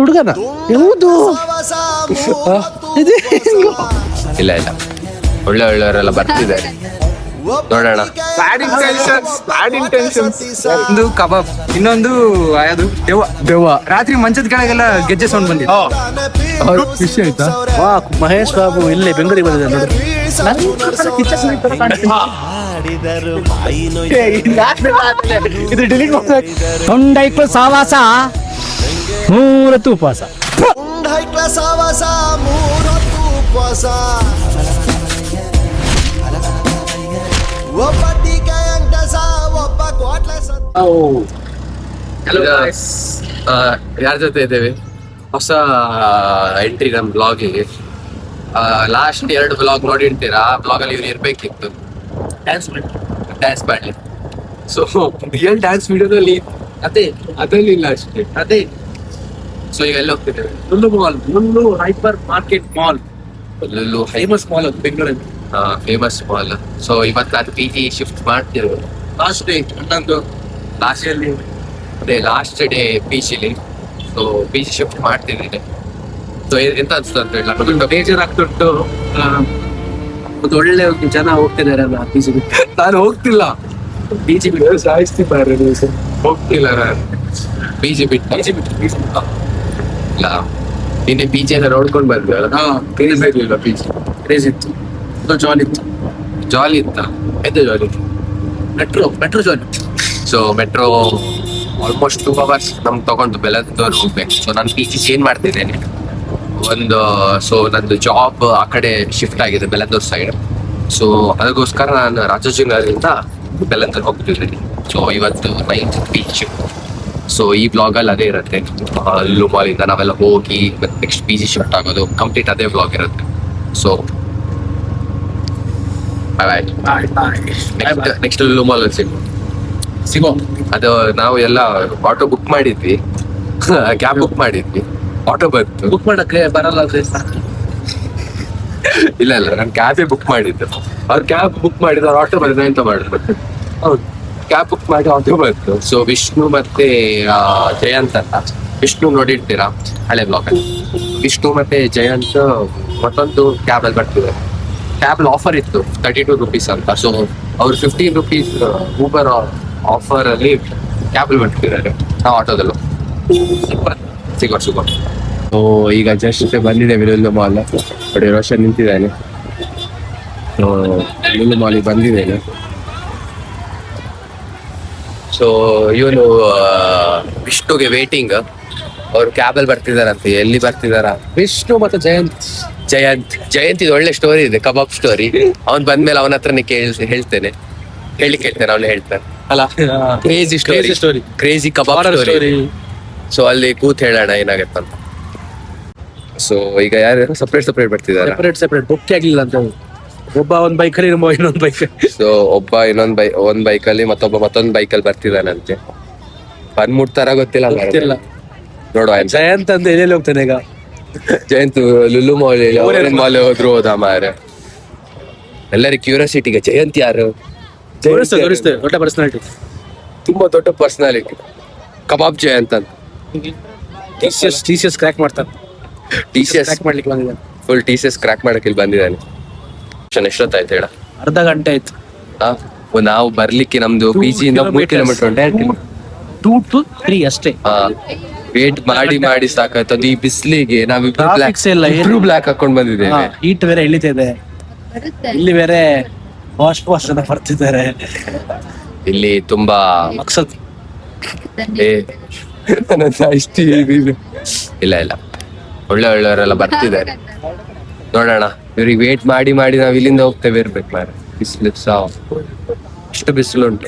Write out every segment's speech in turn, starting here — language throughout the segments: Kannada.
ಹುಡುಗನ ಯಾವುದು ಇಲ್ಲ ಇಲ್ಲ, ಒಳ್ಳೆ ಒಳ್ಳೆಯವರೆಲ್ಲ ಬರ್ತಿದ್ದಾರೆ, ನೋಡೋಣ. ಬ್ಯಾಡ್ ಇಂಟೆನ್ಷನ್ಸ್. ಒಂದು ಕಬಾಬ್, ಇನ್ನೊಂದು ಯಾವುದು ದೆವ್ವ. ದೆವ್ವ. ರಾತ್ರಿ ಮಂಚದ ಕೆಳಗೆಲ್ಲ ಗೆಜ್ಜೆ ಸೌಂಡ್ ಬಂದಿದೆ. ಖುಷಿ ಆಯ್ತಾ? ವಾ, ಮಹೇಶ್ ಬಾಬು ಇಲ್ಲೇ ಬೆಂಗಳೂರಿಗೆ ಬಂದಿದೆ ನೋಡಿ. ಇದು ಡಿಲೀಟ್ ಮಾಡ್ಬೇಕು. ಹೊಂಡೈಕ್ಳು ಸಾವಾಸ ಮೂರತ್ತು ಉಪವಾಸ. ಯಾರ ಜೊತೆ ಇದ್ದೇವೆ? ಹೊಸ ಎಂಟ್ರಿ ನಮ್ ಬ್ಲಾಗಿಗೆ. ಲಾಸ್ಟ್ 2 ಬ್ಲಾಗ್ ನೋಡಿರ್ತೀರಾ. ಆ ಬ್ಲಾಗ್ ಅಲ್ಲಿ ಇವ್ರು ಇರ್ಬೇಕಿತ್ತು, ಡ್ಯಾನ್ಸ್ ಮಾಡ್ಲಿ. ಸೊ ರಿಯಲ್ ಡ್ಯಾನ್ಸ್ ವಿಡಿಯೋದಲ್ಲಿ ಅದಲ್ಲಿ ಇಲ್ಲ ಅಷ್ಟೇ. ಅದೇ. ಸೊ ಈಗ ಎಲ್ಲ ಹೋಗ್ತಿದ್ದೇವೆ? Lulu mall, Lulu hyper market mall, Lulu famous mall ಅದು ಬೆಂಗಳೂರಲ್ಲಿ. Famous mall. ಸೊ ಇವತ್ತು ನಾನು ಪಿ ಜಿ ಶಿಫ್ಟ್ ಮಾಡ್ತಿರೋದು. ಲಾಸ್ಟ್ ಡೇ ನನ್ನದು ಲಾಸ್ಟ್ ಡೇ ಪಿ ಜಿಲಿ. ಸೊ ಪಿ ಜಿ ಶಿಫ್ಟ್ ಮಾಡ್ತಿದ್ದೀನಿ. ಸೊ ಎಂತ ಅನ್ಸ್ತದೆ ಅಂತ ಹೇಳಿ ಬೇಜಾರಾಗ್ತುಂಟು. ಒಂದು ಒಳ್ಳೆ ಜನ ಹೋಗ್ತಿದ್ದಾರೆ ಅಲ್ಲ ಪಿ ಜಿ ಬಿಟ್ಟು. ನಾನು ಹೋಗ್ತಿಲ್ಲ, ಪಿ ಜಿ ಬಿಟ್ಟು ಸಾಯಿಸ್ತಿದ್ದಾರೆ. ಹೋಗ್ತಿಲ್ಲ ನಾನು ಪಿ ಜಿ ಬಿಟ್ಟು. ಇಲ್ಲ, ನಿನ್ನೆ ಪಿ ಜಿ ಎಲ್ಲ ನೋಡ್ಕೊಂಡು ಬಂದ್ವಿ ಅಲ್ಲ. ಇಲ್ಲ ಪಿ ಜಿ ಕ್ರೇಜ್ ಇತ್ತು, ಜಾಲಿ ಇತ್ತು. ಜಾಲಿ ಇತ್ತ? ಎಂತ ಜಾಲಿ? ಮೆಟ್ರೋ ಜಾಲಿ. ಸೊ ಮೆಟ್ರೋ ಆಲ್ಮೋಸ್ಟ್ 2 hours ನಮ್ಗೆ ತಗೊಂಡು ಬೆಳದವ್ರು ಹೋಗ್ಬೇಕು. ಸೊ ನಾನು ಪಿ ಜಿ ಚೇಂಜ್ ಮಾಡ್ತಿದ್ದೇನೆ ಸೊ ನಂದು ಜಾಬ್ ಆ ಕಡೆ ಶಿಫ್ಟ್ ಆಗಿದೆ, ಬೆಳದೂರ್ ಸೈಡ್. ಸೊ ಅದಕ್ಕೋಸ್ಕರ ನಾನು ರಾಜಾಜಿನಗರದಿಂದ ಬೆಳಂದೂರ್ ಹೋಗ್ತಿದ್ದೀನಿ. ಸೊ ಇವತ್ತು 9th ಪಿ ಜಿ. ಸೊ ಈ ಬ್ಲಾಗಲ್ಲಿ ಅದೇ ಇರುತ್ತೆ. ಲುಲ್ಲು ಮಾಲಿಂದ ನಾವೆಲ್ಲ ಹೋಗಿ ಮತ್ತೆ ನೆಕ್ಸ್ಟ್ ಪಿ ಜಿ ಶಿಫ್ಟ್ ಆಗೋದು, ಕಂಪ್ಲೀಟ್ ಅದೇ ಬ್ಲಾಗ್ ಇರುತ್ತೆ. ಸೊ ನೆಕ್ಸ್ಟ್ ಲುಲ್ಲು ಮಾಲ್ ಸಿಗೋ. ಅದು ನಾವು ಎಲ್ಲ ಆಟೋ ಬುಕ್ ಮಾಡಿದ್ವಿ, ಕ್ಯಾಬ್ ಬುಕ್ ಮಾಡಿದ್ವಿ. ಆಟೋ ಬಂತು, ಬುಕ್ ಮಾಡಕ್ಕೆ ಬರಲ್ಲ. ಇಲ್ಲ ನಾನು ಕ್ಯಾಬೇ ಬುಕ್ ಮಾಡಿದ್ದು. ಅವ್ರು ಕ್ಯಾಬ್ ಬುಕ್ ಮಾಡಿದ್ರು, ಅವ್ರು ಆಟೋ ಬಂದ್ರೆ ಎಂತ ಮಾಡಿದ್ರು? ಹೌದು, ಕ್ಯಾಬ್ ಬುಕ್ ಮಾಡಿ ಆಟೋ ಬಂತು. ಸೊ ವಿಷ್ಣು ಮತ್ತೆ ಜಯಂತ್ ಅಂತ, ವಿಷ್ಣು ನೋಡಿರ್ತೀರಾ ಹಳೆ ಬ್ಲಾಗ್ ಅಲ್ಲಿ. ವಿಷ್ಣು ಮತ್ತೆ ಜಯಂತ್ ಮತ್ತೊಂದು ಕ್ಯಾಬ್ ಅಲ್ಲಿ ಬರ್ತಿದ್ದಾರೆ. ಕ್ಯಾಬ್ ಆಫರ್ ಇತ್ತು 32 rupees ಅಂತ. ಸೊ ಅವ್ರು 15 rupees ಊಬರ್ ಆಫರ್ ಅಲ್ಲಿ ಕ್ಯಾಬ್ ಅಲ್ಲಿ ಬರ್ತಿದ್ದಾರೆ, ನಾವು ಆಟೋದಲ್ಲೂ. ಸಿಗೋ. ಓ ಈಗ ಜಸ್ಟ್ ಬಂದಿದ್ದೇವೆ ಲುಲ್ಲು ಮಾಲ್. ನೋಡಿ ರೋಷನ್ ನಿಂತಿದ್ದಾನೆ. ಸೊ ಲುಲ್ಲು ಮಾಲಿಗೆ ಬಂದಿದ್ದೇನೆ. ಸೊ ಇವನು ವಿಷ್ಣುಗೆ ವೇಟಿಂಗ್. ಅವ್ರು ಕ್ಯಾಬಲ್ಲಿ ಬರ್ತಿದಾರಂತೆ. ಎಲ್ಲಿ ಬರ್ತಿದಾರ? ವಿಷ್ಣು ಮತ್ತೆ ಜಯಂತ್ ಇದು ಒಳ್ಳೆ ಸ್ಟೋರಿ ಇದೆ, ಕಬಾಬ್ ಸ್ಟೋರಿ. ಅವ್ನು ಬಂದ್ಮೇಲೆ ಅವನ ಹತ್ರನೇ ಹೇಳ್ತೇನೆ, ಕೇಳ್ತೇನೆ, ಅವನು ಹೇಳ್ತಾನೆ ಅಲ್ಲ. ಕ್ರೇಜಿ ಸ್ಟೋರಿ, ಕ್ರೇಜಿ ಕಬಾಬ್ ಸ್ಟೋರಿ. ಸೊ ಅಲ್ಲಿ ಕೂತ್ ಹೇಳೋಣ ಏನಾಗತ್ತಂತ. ಸೊ ಈಗ ಯಾರು ಸಪ್ರೇಟ್ ಬರ್ತಿದ್ದಾರೆ? ಸೆಪರೇಟ್ ಬುಕ್ ಆಗ್ಲಿಲ್ಲ ಅಂತ. ಒಬ್ಬ ಒಂದ್ ಬೈಕಲ್ಲಿ, ಇನ್ನೊಂದ್ ಬೈಕ್. ಸೊ ಒಬ್ಬ ಒಂದ್ ಬೈಕಲ್ಲಿ, ಮತ್ತೊಂದ್ ಬೈಕಲ್ಲಿ ಬರ್ತಿದ್ದಾನಂತೆ. ಬಂದ್ಬಿಡ್ತಾರ ಗೊತ್ತಿಲ್ಲ. ನೋಡುವ. ಜಯಂತ್ ಅಂತ ಎಲ್ಲೆಲ್ಲಿ ಹೋಗ್ತಾನೆ ಈಗ? ಜಯಂತ್ ಲುಲ್ಲು ಮಾಲ್ ಹೋದ್ರು ಹೋದ ಮಾರ. ಎಲ್ಲರಿಗೂ ಕ್ಯೂರಿಯಾಸಿಟಿಗೆ ಜಯಂತ್ ಯಾರು? ದೊಡ್ಡ ಪರ್ಸನಾಲಿಟಿ, ತುಂಬಾ ದೊಡ್ಡ ಪರ್ಸನಾಲಿಟಿ. ಕಬಾಬ್ ಜಯಂತ್ ಅಂತ. TCS ಕ್ರ್ಯಾಕ್ ಮಾಡ್ತಾನೆ. TCS ಮಾಡ್ಲಿಕ್ಕೆ ಬಂದಿದ್ದಾನೆ. ಫುಲ್ TCS ಕ್ರ್ಯಾಕ್ ಮಾಡಕ್ಕೆ ಇಲ್ಲಿ ಬಂದಿದ್ದಾನೆ. ಎಷ್ಟೊತ್ತಾಯ್ತು ಹೇಳ? ಅರ್ಧ ಗಂಟೆ ಆಯ್ತು. ನಾವು ಬರ್ಲಿಕ್ಕೆ ನಮ್ದು PG ಇಂದ 3 ಕಿಲೋಮೀಟರ್ ಉಂಟು. 2 to 3 ಅಷ್ಟೇ. ವೇಟ್ ಮಾಡಿ ಸಾಕಾಯ್ತು. ಅದು ಈ ಬಿಸಿಲಿಗೆ ನಾವಿಬ್ರು ಬ್ಲಾಕ್ ಹಾಕೊಂಡ್ ಬಂದಿದ್ದೇವೆ. ಹೀಟ್ ಬೇರೆ ಇಳಿತಿದೆ. ಇಲ್ಲಿ ಬೇರೆ ವಾಶ್ ಅಂತ ಬರ್ತಿದ್ದಾರೆ. ಇಲ್ಲಿ ತುಂಬಾ ಮಕ್ಸದ್ ಇಲ್ಲ ಒಳ್ಳೆಯವರೆಲ್ಲ ಬರ್ತಿದ್ದಾರೆ, ನೋಡೋಣ. ಇವ್ರಿಗೆ ವೇಟ್ ಮಾಡಿ ನಾವ್ ಇಲ್ಲಿಂದ ಹೋಗ್ತೇವೆ ಇರ್ಬೇಕು ಮಾರ. ಬಿಸಿಲು ಎಷ್ಟು ಬಿಸಿಲು ಉಂಟು.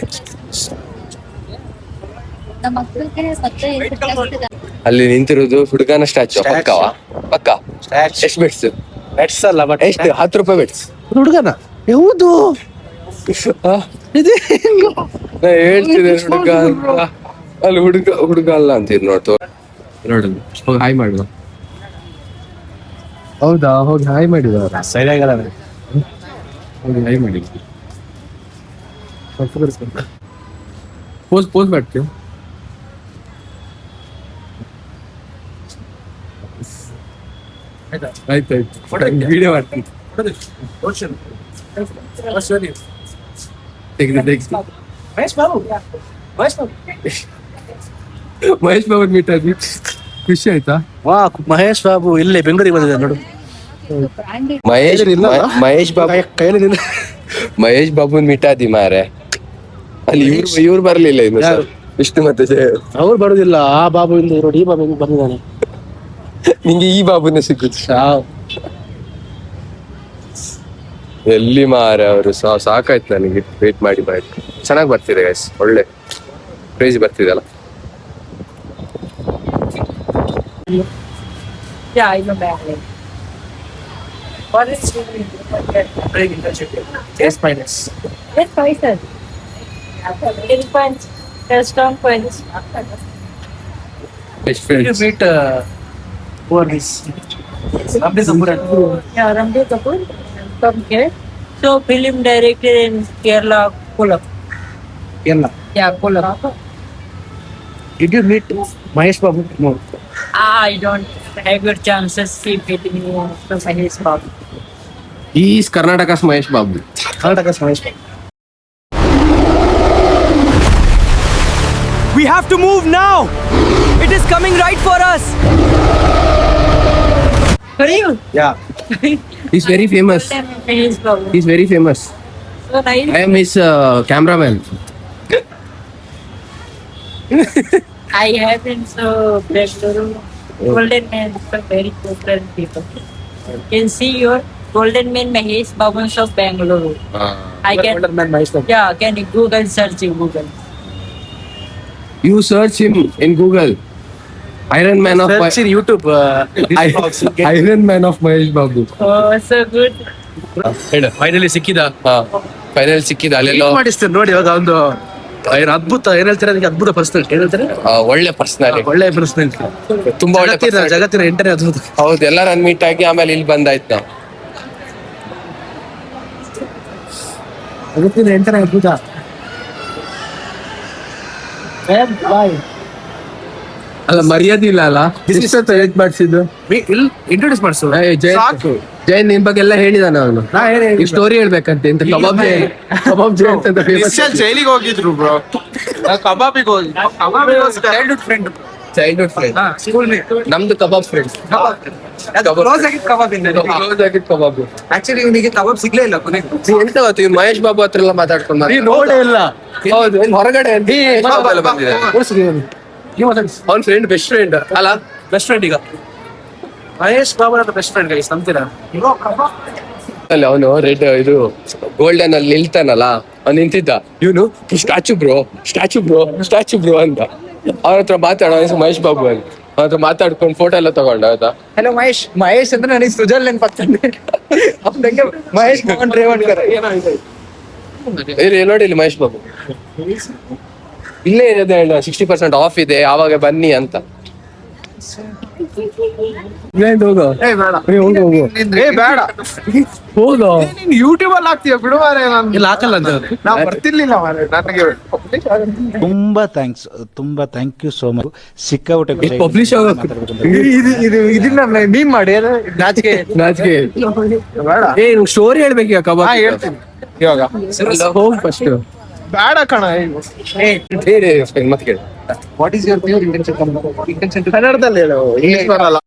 ಅಲ್ಲಿ ನಿಂತಿರುವುದು ಹುಡುಗನ ಸ್ಟ್ಯಾಚು. ಪಕ್ಕ ಎಷ್ಟು ಬೆಟ್ಸ್? ಬೆಟ್ಸ್ ಅಲ್ಲ, ಬಟ್ ಎಷ್ಟು? 10 ರೂಪಾಯಿ ಬೆಟ್ಸ್. ಹುಡುಗನ ಯಾವುದು? ಹೇಳ್ತಿದ್ದೆ ಹುಡುಗ ಅಂತ. ಅಲ್ಲಿ ಹುಡುಗ ಅಲ್ಲ ಅಂತೀರಿ ನೋಡ್ತು. ನೋಡೋದು, ಹೋಗಿ ಹಾಯ್ ಮಾಡುವ. ಹೌದಾ? ಹೋಗಿ ಹಾಯ್ ಮಾಡಿದವರ ಸರಿಯಾಗಲ್ಲ. ಹೋಗಿ ಹಾಯ್ ಮಾಡಿ. ಪೋಸ್ ಮಾಡ್ತೀವಿ. ಆಯ್ತಾಯ್ತು ವಿಡಿಯೋ ಮಾಡ್ತೀನಿ. ತೆಗ್ದು ಮಹೇಶ್ ಬಾಬು ಮೀಟ್ ಆಗಿ ಖುಷಿ ಆಯ್ತಾ? ವಾ ಮಹೇಶ್ ಬಾಬು ಇಲ್ಲೇ ಬೆಂಗಳೂರಿಗೆ ಬಂದಿದ್ದಾರೆ ನೋಡು. ಮಹೇಶ್ ಬಾಬುನ್ ಮೀಟ್ ಆದಿ ಮಾರೆ. ಅಲ್ಲಿ ಇವ್ರು ಬರ್ಲಿಲ್ಲ ಇನ್ನು ಸರ್. ವಿಷ್ಣು ಮತ್ತೆ ಅವ್ರು ಬರುದಿಲ್ಲ. ಆ ಬಾಬು ಇಂದ ನೋಡಿ ಈ ಬಾಬು ಬಂದಿದ್ದಾನೆ. ನಿಂಗೆ ಈ ಬಾಬುನೇ ಸಿಕ್ಕುದು. ಎಲ್ಲಿ ಮಾರೆ ಅವರು ಸಾಕಾಯ್ತು ನನಗೆ ವೇಟ್ ಮಾಡಿ ಮಾಡಿ. ಚೆನ್ನಾಗಿ ಬರ್ತಿದೆ ಗೈಸ್, ಒಳ್ಳೆ ಕ್ರೇಜಿ ಬರ್ತಿದೆ ಅಲ್ಲ. Yeah, I know Bangalore. What is Yes, minus. Yes, sir. In punch, strong punch. Best You friends. meet who are these? Ramdev Kapoor. Yeah, Ramdev Kapoor from here. So, film director in Kerala, Kollam. Kerala. Yeah, Kollam. Did you meet Mahesh Babu? No. I don't have good chances to meeting from Mahesh Babu. Is Karnataka's Mahesh Babu. Karnataka's Mahesh Babu. We have to move now! It is coming right for us! For you? Yeah. Is very famous. Mahesh Babu. Is very famous. So nice. I am his cameraman. I have been so Bangalore. Golden Man for very popular people. You can see your Golden Man Mahesh Babu of Bangalore. I can. Golden Man Mahesh Babu. Yeah, can you Google search in Google? You search him in Google. Iron Man of Search in YouTube. Iron Man of Mahesh Babu. Oh, so good. Finally ಸಿಕ್ಕಿದ. ಫೈನಲ್ ಸಿಕ್ಕಿದ ಅಲ್ಲೆಲ್ಲೋ. ಮಾಡಿಸ್ತೇನೆ ನೋಡಿ ಇವಾಗ ಒಂದು ಏನು ಅದ್ಭುತ ಏನ್ ಹೇಳ್ತಾರೆ ಅದಕ್ಕೆ ಅದ್ಭುತ ಪರ್ಸನಾಲಿಟಿ ಏನ್ ಹೇಳ್ತಾರೆ ಒಳ್ಳೆ ಪರ್ಸನಾಲಿಟಿ, ಒಳ್ಳೆ ಪರ್ಸನಾಲಿಟಿ, ತುಂಬಾ ಒಳ್ಳೆ personality. ಜಗತ್ತಿನ ಎಂಟನೇ ಅದ್ಭುತ. ಹೌದು, ಎಲ್ಲ ರನ್ ಮೀಟ್ ಆಗಿ ಆಮೇಲೆ ಇಲ್ಲಿ ಬಂದಾಯ್ತು ನಾವು. ಜಗತ್ತಿನ ಎಂಟನೇ ಅದ್ಭುತ. ಬಾಯ್ ಅಲ್ಲ ಮರ್ಯಾದೆ ಇಲ್ಲ ಅಲ್ಲ, ಇಷ್ಟೊತ್ತು ವೇಟ್ ಮಾಡಿಸಿದ್ದು. ಇಲ್ಲಿ ಇಂಟ್ರೊಡ್ಯೂಸ್ ಮಾಡಿಸು. ಜೈನ್ ನಿನ್ ಬಗ್ಗೆ ಎಲ್ಲ ಹೇಳಿದಾನ ಅವನು. ನಾ ಏನೇ ಈ ಸ್ಟೋರಿ ಹೇಳ್ಬೇಕಂತೆ ಅಂತ. ಕಬಾಬ್ ಜೈನ್ ಅಂತ ಫೇಮಸ್. ಜೈಲಿಗೆ ಹೋಗಿದ್ರು ಬ್ರೋ. ಕಬಾಬಿಗೆ ಹೋಗಿ childhood friend. Childhood friend, school ನಮ್ದು ಕಬಾಬ್ ಫ್ರೆಂಡ್. ಕ್ಲೋಸ್ ಆಗಿದ್ ಕಬಾಬಿಂದ. ಕ್ಲೋಸ್ ಆಗಿದ್ ಕಬಾಬ್. ಆಕ್ಚುಲಿ ಇವನಿಗೆ ಕಬಾಬ್ ಸಿಗ್ಲೇ ಇಲ್ಲ ಕೊನೆಗೆ. ಎಂತ ಗೊತ್ತು, ಇವ್ನು ಮಹೇಶ್ ಬಾಬು ಹತ್ರ ಎಲ್ಲ ಮಾತಾಡ್ಕೊಂಡು ನೋಡೇ ಇಲ್ಲ. ಹೌದು, ಇಲ್ಲಿ ಹೊರಗಡೆ ಅಂತ ಮಹೇಶ್ ಬಾಬು ಎಲ್ಲ ಬಂದಿದ್ದಾರೆ. ಅವ್ನ ಫ್ರೆಂಡ್, ಬೆಸ್ಟ್ ಫ್ರೆಂಡ್ ಅಲ್ಲ, ಬೆಸ್ಟ್ ಫ್ರೆಂಡ್. ಈಗ ಮಹೇಶ್ ಬಾಬು ಅಂತ ಬೆಸ್ಟ್ ಫ್ರೆಂಡ್ ಗೈಸ್, ನಂಬ್ತೀರಾ? ಅಲ್ಲಿ ಅವನು ರೆಡ್ ಇದು ಗೋಲ್ಡನ್ ಅಲ್ಲಿ ನಿಲ್ತಾನಲ್ಲ, ಅವ್ನು ನಿಂತಿದ್ದ. ಇವನು statue bro, statue bro, statue bro ಅಂತ ಅವ್ರ ಹತ್ರ ಮಾತಾಡೋ ಮಹೇಶ್ ಬಾಬು ಅಂತ. ಅವ್ರ ಹತ್ರ ಮಾತಾಡ್ಕೊಂಡು ಫೋಟೋ ಎಲ್ಲ ತಗೊಂಡ. ಆಯ್ತಾ, ಹಲೋ ಮಹೇಶ್. ಮಹೇಶ್ ಅಂದ್ರೆ ನನಗೆ ಸುಜಲ್ ನೆನ್ಪತ್ತಂಡೆ. ಅವ್ನಿಗೆ ಮಹೇಶ್ ಮೋಹನ್ ರೇವಣ್ಕರ್ ನೋಡಿ ಇಲ್ಲಿ ಮಹೇಶ್ ಬಾಬು ಇಲ್ಲೇ ಇದೆ. 60% ಆಫ್ ಇದೆ, ಆವಾಗ ಬನ್ನಿ ಅಂತ. ಹೋಗೋ, ಏ ಬೇಡ, ಏ ಬೇಡ, ಹೋಗೋ. ನೀನ್ ಯೂಟ್ಯೂಬ್ ಅಲ್ಲಿ ಹಾಕ್ತೀಯ ಬಿಡು ಮಾರೆ. ನಾನು ಇಲ್ಲ ಹಾಕಲ್ಲ ಅಂತ ನಾ ಬರ್ತಿರ್ಲಿಲ್ಲ ಮಾರೆ. ನನಗೆ ತುಂಬಾ ಥ್ಯಾಂಕ್ಸ್, ತುಂಬಾ ಥ್ಯಾಂಕ್ ಯು ಸೋ ಮಚ್. ಸಿಕ್ಕಾಬಿಟ್ಟೆ ಪಬ್ಲಿಷ್ ಆಗೋಕೆ ಇದನ್ನ ಮೀಮ್ ಮಾಡಿ ನಾಚಿಕೆ ನಾಚಿಕೆ. ಬೇಡ. ಏ ಸ್ಟೋರಿ ಹೇಳ್ಬೇಕು ಈಗ ಕಬಾಬ್. ಹೇಳ್ತೀನಿ ಇವಾಗ. ಹೋಗ್ ಫಸ್ಟ್. ಬೇಡ ಕಣ. ಮತ್ತೆ ಕೇಳಿ. What is your pure intention ಕನ್ನಡದಲ್ಲಿ ಹೇಳು, ಇಂಗ್ಲಿಷ್ ಬರಲ್ಲ.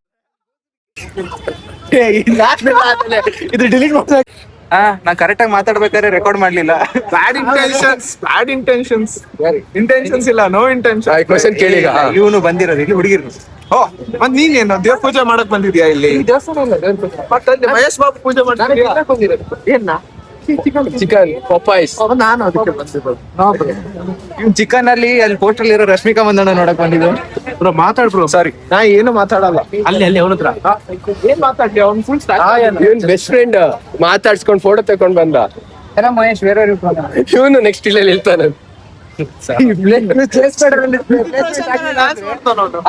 ಇದು ಡಿಲೀಟ್ ಮಾಡ್ತಾ. ನಾ ಕರೆಕ್ಟ್ ಆಗಿ ಮಾತಾಡ್ಬೇಕಾದ್ರೆ ರೆಕಾರ್ಡ್ ಮಾಡ್ಲಿಲ್ಲ. ಬ್ಯಾಡ್ ಇಂಟೆನ್ಷನ್ಸ್ ಇಲ್ಲ, ನೋ ಇಂಟೆನ್ಷನ್. ಕ್ವಶನ್ ಕೇಳಿ ಈಗ. ಇವನು ಬಂದಿರೋದು ಇಲ್ಲಿ ಹುಡುಗಿರು. ಓ, ಮತ್ ನೀನೇನು ದೇವ್ರ ಪೂಜೆ ಮಾಡಕ್ ಬಂದಿದ್ಯಾ ಇಲ್ಲಿ? ದೇವಸ್ಥಾನ ಇಲ್ಲ, ಮತ್ತೆ ಮಹೇಶ್ ಬಾಬು ಪೂಜೆ ಮಾಡ್ತಿದ್ಯಾ? ಏನ ಚಿಕನ್ ಪಪಾಯ್ಸ್. ನಾನು ಅದಕ್ಕೆ ಬಂದಿದ್ದು. ಇವ್ ಚಿಕನ್ ಅಲ್ಲಿ ಪೋಸ್ಟ್ ಅಲ್ಲಿ ಇರೋ ರಶ್ಮಿಕಾ ಮಂದಣ್ಣ ನೋಡಕ್ ಬಂದಿದ್ದು. ಬ್ರೋ ಮಾತಾಡ್ ಬ್ರೋ. ಸಾರಿ, ನಾ ಏನು ಮಾತಾಡಲ್ಲ. ಅಲ್ಲಿ ಅವನ ಹತ್ರ ಏನ್ ಮಾತಾಡ್ಲಿ? ಅವ್ನ್ ಫುಲ್ ಇವನ್ ಬೆಸ್ಟ್ ಫ್ರೆಂಡ್ ಮಾತಾಡ್ಸ್ಕೊಂಡ್ ಫೋಟೋ ತಕೊಂಡ್ ಬಂದ. ಏನೋ ಮಹೇಶ್ ಬೇರೆ ಇವನು ನೆಕ್ಸ್ಟ್ ಇಲ್ಲ ನಿಲ್ತಾನೆ.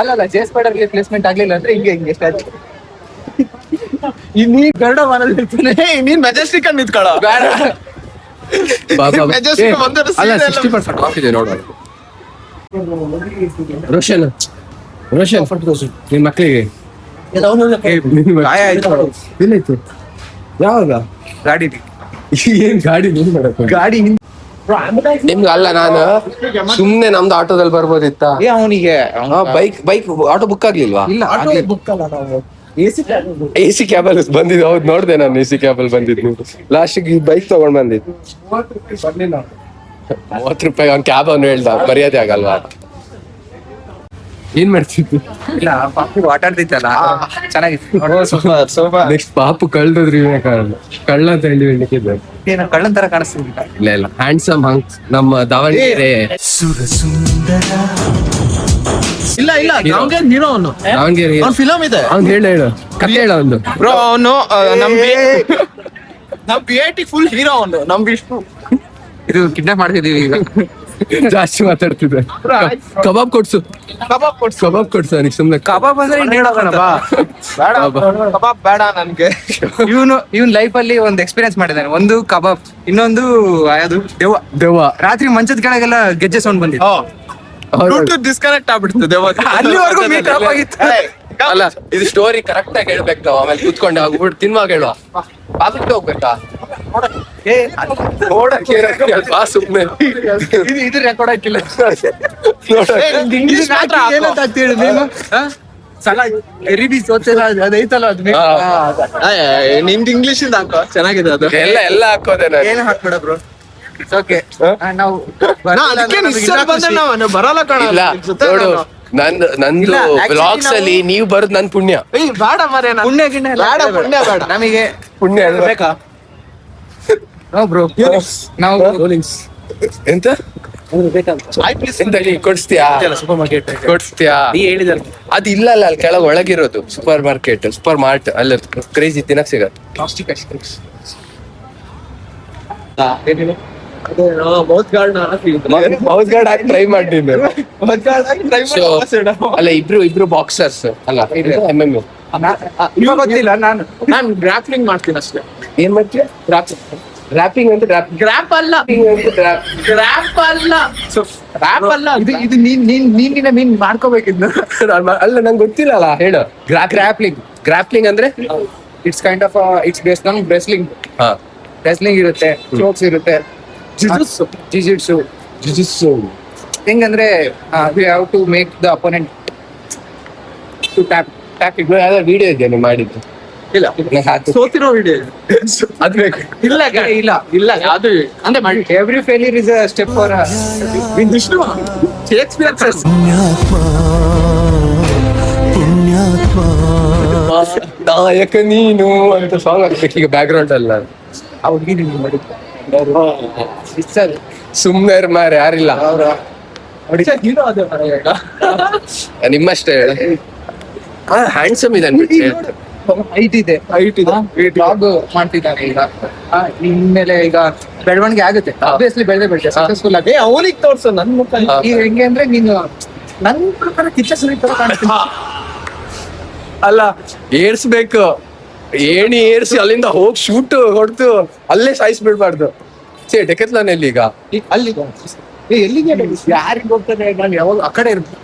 ಅಲ್ಲ ಜೇಸ್ ಪೇಡರ್ ಪ್ಲೇಸ್ಮೆಂಟ್ ಆಗ್ಲಿಲ್ಲ ಅಂದ್ರೆ ಹಿಂಗೆ ಎಷ್ಟಾಯ್ತು. ನೀ ಕನ್ನಡ ಮನೇಲಿ ನೀನ್ ಮೆಜೆಸ್ಟಿಕ್ ಅಲ್ಲಿ ನಿಂತ್ಕೊಳ್ಳೋ. ಅಲ್ಲ 60% ಆಫ್ ಇದೆ ನೋಡು. ರೋಷನ್ ನಿನ್ ಮಕ್ಳಿಗೆ ಗಾಯ ಆಯ್ತು. ಎಲ್ಲೈತೆ ಯಾವಾಗ ಗಾಡಿ ಏನ್ ಗಾಡಿ ಏನ್ ಮಾಡಕ್ಕೆ ಗಾಡಿ ನಿಮ್ಗೆ ಅಲ್ಲ, ನಾನು ಸುಮ್ನೆ ನಮ್ದು ಆಟೋದಲ್ಲಿ ಬರ್ಬೋದಿತ್ತ? ಅವನಿಗೆ ಬೈಕ್ ಆಟೋ ಬುಕ್ ಆಗ್ಲಿಲ್ವಾ? ಇಲ್ಲ ಬುಕ್ ಅಲ್ಲ ನಾವು AC ಕ್ಯಾಬಲ್ ಬಂದಿದ್ದು. ಹೌದು, ನೋಡ್ದೆ ನಾನು AC ಕ್ಯಾಬಲ್ ಬಂದಿದ್ದು. ಲಾಸ್ಟಿಗೆ ಬೈಕ್ ತಗೊಂಡ್ ಬಂದಿದ್ದು. ಬರ್ಲಿಲ್ಲ 30 ರೂಪಾಯಿ ಅವ್ನ್ ಕ್ಯಾಬ್ ಅವ್ನು ಹೇಳ್ದ, ಮರ್ಯಾದೆ ಆಗಲ್ವಾ? ಏನ್ ಮಾಡ್ತಿದ್ದು? ಇಲ್ಲ ಪಾಪು ಆಟ ಆಡ್ತಿತ್ತಲ್ಲ ಚೆನ್ನಾಗಿತ್ತು. ನೆಕ್ಸ್ಟ್ ಪಾಪು ಕಳ್ದದ್ರಿ ಕಳ್ಳ ಅಂತ ಹೇಳಿ ಏನು ಕಳ್ಳನ್ ತರ ಕಾಣಿಸ್ತಿಲ್ಲ. ಇಲ್ಲ ಹ್ಯಾಂಡ್ಸಮ್ ಹಂಗ್ ನಮ್ಮ ದಾವಣಗೆರೆ ಇಲ್ಲ ಹೀರೋ ಅವನು ದಾವಣಗೆರೆ ಫಿಲಮ್ ಇದೆ ಅವ್ನ್ ಹೇಳು ಕತೆ ಹೇಳ ಒಂದು. ಬ್ರೋ ಅವನು ನಮ್ BIT ಫುಲ್ ಹೀರೋ ಅವನು. ನಮ್ ವಿಷ್ಣು ಇದು ಕಿಡ್ನಾಪ್ ಮಾಡ್ತಿದೀವಿ ಈಗ. ಜಾಸ್ತಿ ಮಾತಾಡ್ತಿದ್ದೆ. ಕಬಾಬ್ ಕೊಡ್ಸು ನನಗೆ ಸುಮ್ನೆ. ಕಬಾಬ್ ಅಂದ್ರೆ ಇನ್ನು ಹೇಳೋಣ ಬಾ. ಬೇಡ ಕಬಾಬ್ ಬೇಡ ನನ್ಗೆ. ಇವನ್ ಲೈಫ್ ಅಲ್ಲಿ ಒಂದು ಎಕ್ಸ್ಪೀರಿಯನ್ಸ್ ಮಾಡಿದ್ದಾನೆ. ಒಂದು ಕಬಾಬ್, ಇನ್ನೊಂದು ಯಾವ್ದು ದೆವ್ವ. ರಾತ್ರಿ ಮಂಚದ ಕೆಳಗೆಲ್ಲ ಗೆಜ್ಜೆ ಸೌಂಡ್ ಬಂದಿತ್ತು. ಡಿಸ್ಕನೆಕ್ಟ್ ಆಗ್ಬಿಡ್ತು ಅಲ್ಲಿವರೆಗೂ ಮೀಟ್ ಅಪ್ ಆಗಿತ್ತು. ಅಲ್ಲ, ಇದು ಸ್ಟೋರಿ ಕರೆಕ್ಟ್ ಆಗಿ ಹೇಳ್ಬೇಕು ನಾವು. ಆಮೇಲೆ ಕೂತ್ಕೊಂಡು ಹೋಗ್ಬಿಟ್ಟು ತಿನ್ನುವಾಗ ಹೇಳುವ. ಬಾತ್ರೂಮ್ಗೆ ಹೋಗ್ಬೇಕಾ? ಬಾ ಸುಮ್ನೆ. ಇದು ರೆಕಾರ್ಡ್ ಆಗಿಲ್ಲ. ಅದೈತಲ್ಲ ಅದು ನಿಮ್ದು ಇಂಗ್ಲಿಷ್ ಇಂದ ಹಾಕೋ, ಚೆನ್ನಾಗಿದೆ ಅದು. ಎಲ್ಲ ಹಾಕೋದೆ ನಾನು. ಏನು ಹಾಕ್ಬೇಡ ಬ್ರೋ. ಓಕೆ ನಾವು ಬರಲ್ಲ ಕಣ. ಇಲ್ಲ ನೋಡು, ನಂದು ಬ್ಲಾಗ್ಸ್ ಅಲ್ಲಿ ನೀವು ಬರೋದು ನನ್ ಪುಣ್ಯ. ಬೇಡ ಮರೆ ಪುಣ್ಯ ಗಿಣ್ಯ ಬೇಡ, ಪುಣ್ಯ ಬೇಡ. ನಮಗೆ ಪುಣ್ಯ ಬೇಕಾ? ನೋ ಬ್ರೋ, ನಾವು ಎಂತ ಎಂತ ನೀ ಕೊಡ್ಸ್ತೀಯಾ? Super market ಕೊಡ್ಸ್ತೀಯಾ? ಹೇಳಿದಲ್ಲ ಅದು ಇಲ್ಲ ಅಲ್ಲಿ ಕೆಳಗೆ ಒಳಗಿರೋದು ಸೂಪರ್ ಮಾರ್ಕೆಟ್, ಸೂಪರ್ ಮಾರ್ಟ್. ಅಲ್ಲಿ ಕ್ರೇಜಿ ತಿನ್ನಕ್ ಸಿಗತ್ತೆ. ಮೌತ್ ಗಾರ್ಡ್ ಮೌತ್ ಗಾರ್ಡ್ ಹಾಕಿ ಟ್ರೈ ಮಾಡ್ತೀನಿ. ಅಲ್ಲ ಇಬ್ರು ಬಾಕ್ಸರ್ಸ್ ಅಲ್ಲ, MMA. ಇವಾಗ ಗೊತ್ತಿಲ್ಲ. ನಾನು ಗ್ರಾಪ್ಲಿಂಗ್ ಮಾಡ್ತೀನಿ ಅಷ್ಟೇ. ಏನ್ ಮಾಡ್ತೀಯ? ರ್ಯಾಪಿಂಗ್ ಅಂತ ಗ್ರಾಪ್ ಅಲ್ಲ ಇದು ನೀನ್ ಮಾಡ್ಕೋಬೇಕಿದ್ದು. ಅಲ್ಲ ನಂಗೆ ಗೊತ್ತಿಲ್ಲ ಅಲ್ಲ, ಹೇಳು. ಗ್ರಾಪ್ಲಿಂಗ್ ಅಂದ್ರೆ it's kind of it's based on wrestling. ಹಾ, ರೆಸ್ಲಿಂಗ್ ಇರುತ್ತೆ, ಚೋಕ್ಸ್ ಇರುತ್ತೆ, ಜಿಜಿಟ್ಸು. ಹೆಂಗಂದ್ರೆ we have to make the opponent to tap ಯಾವ್ದೋ ವಿಡಿಯೋ ಇದೆಯಾ ನೀವು ಮಾಡಿದ್ದು? ಇಲ್ಲ ಸೋತಿರೋ ವಿಡಿಯೋ ಅದ್ ಬೇಕು. ಇಲ್ಲ ಅದು ಅಂದ್ರೆ ಮಾಡಿ. Every failure is a step for Vishnu Shakespeare ನಾಯಕ ನೀನು ಅಂತ ಸಾಂಗ್ ಹಾಕ್ಬೇಕು ಈಗ ಬ್ಯಾಕ್ ಗ್ರೌಂಡ್ ಅಲ್ಲ. ಸುಮ್ನೆ ಮಾರೆ, ಯಾರಿಲ್ಲ ನಿಮ್ಮಷ್ಟೇ ಹೇಳ. ಹ್ಯಾಂಡ್ಸಮ್ ಇದೆ ಹೈಟ್ ಇದೆ. ಬ್ಲಾಗ್ ಮಾಡ್ತಿದ್ದಾನೆ ಈಗ. ಇನ್ಮೇಲೆ ಈಗ ಬೆಳವಣಿಗೆ ಆಗುತ್ತೆ, ಆಬ್ವಿಯಸ್ಲಿ ಬೆಳೆದೇ ಸಕ್ಸಸ್ಫುಲ್ ಆಗಿ. ಅವನಿಗೆ ತೋರ್ಸು ನನ್ ಮುಖ. ಈಗ ಹೆಂಗೆ ಅಂದ್ರೆ ನೀನು ನನ್ ಪ್ರಕಾರ ಕಿಚ್ಚ ಸುದೀಪ್ ತರ ಕಾಣ್ತೀನಿ. ಅಲ್ಲ, ಏರ್ಸ್ಬೇಕು, ಏಣಿ ಏರ್ಸಿ ಅಲ್ಲಿಂದ ಹೋಗಿ ಶೂಟ್ ಹೊಡ್ತು ಅಲ್ಲೇ ಸಾಯಿಸ್ಬಿಡ್ಬಾರ್ದು. ಡೆಕತ್ಲಾನ್ ಎಲ್ಲಿ ಈಗ? ಅಲ್ಲಿ ಎಲ್ಲಿಗೆ ಯಾರಿಗೆ ಹೋಗ್ತದೆ? ನಾನು ಯಾವಾಗ ಆ ಕಡೆ ಇರ್ತೀನಿ.